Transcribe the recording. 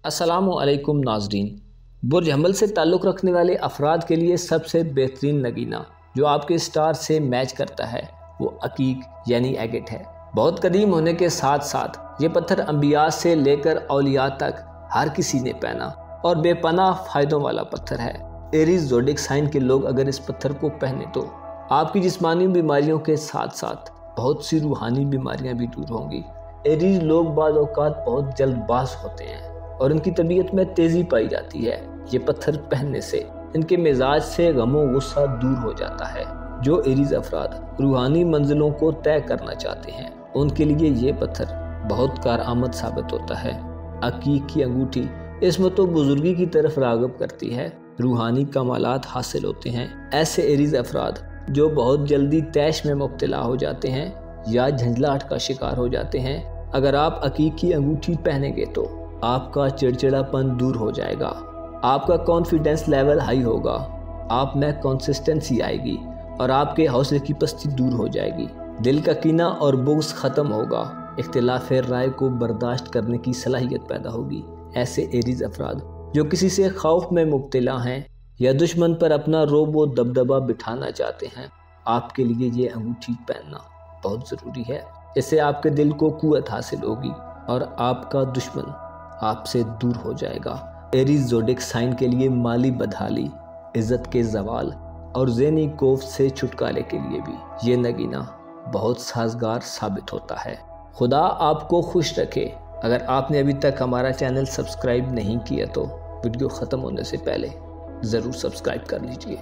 السلام علیکم ناظرین۔ برج حمل سے تعلق رکھنے والے افراد کے لیے سب سے بہترین نگینہ جو آپ کے سٹار سے میچ کرتا ہے وہ عقیق یعنی ایگٹ ہے۔ بہت قدیم ہونے کے ساتھ ساتھ یہ پتھر انبیاء سے لے کر اولیاء تک ہر کسی نے پہنا اور بے پناہ فائدوں والا پتھر ہے۔ ایریز زوڈک سائن کے لوگ اگر اس پتھر کو پہنے تو آپ کی جسمانی بیماریوں کے ساتھ ساتھ بہت سی روحانی بیماریاں بھی دور ہوں گی۔ ایریز لوگ بعض اوقات بہت جلد باز ہوتے ہیں اور ان کی طبیعت میں تیزی پائی جاتی ہے۔ یہ پتھر پہننے سے ان کے مزاج سے غم و غصہ دور ہو جاتا ہے۔ جو ایریز افراد روحانی منزلوں کو طے کرنا چاہتے ہیں ان کے لیے یہ پتھر بہت کارآمد ثابت ہوتا ہے۔ عقیق کی انگوٹھی عصمت و بزرگی کی طرف راغب کرتی ہے، روحانی کمالات حاصل ہوتے ہیں۔ ایسے ایریز افراد جو بہت جلدی طیش میں مبتلا ہو جاتے ہیں یا جھنجھلاہٹ کا شکار ہو جاتے ہیں، اگر آپ عقیق کی انگوٹھی پہنیں گے تو آپ کا چڑچڑا پن دور ہو جائے گا، آپ کا کانفیڈنس لیول ہائی ہوگا، آپ میں کنسسٹنسی آئے گی اور آپ کے حوصلے کی پستی دور ہو جائے گی، دل کا کینہ اور بغض ختم ہوگا، اختلاف رائے کو برداشت کرنے کی صلاحیت پیدا ہوگی۔ ایسے ایریز افراد جو کسی سے خوف میں مبتلا ہیں یا دشمن پر اپنا رعب و دبدبہ بٹھانا چاہتے ہیں، آپ کے لیے یہ انگوٹھی پہننا بہت ضروری ہے۔ اس سے آپ کے دل کو قوت حاصل ہوگی اور آپ کا دشمن آپ سے دور ہو جائے گا۔ ایریز زوڈک سائن کے لیے مالی بدحالی، عزت کے زوال اور ذہنی کوفت سے چھٹکارے کے لیے بھی یہ نگینہ بہت سازگار ثابت ہوتا ہے۔ خدا آپ کو خوش رکھے۔ اگر آپ نے ابھی تک ہمارا چینل سبسکرائب نہیں کیا تو ویڈیو ختم ہونے سے پہلے ضرور سبسکرائب کر لیجئے۔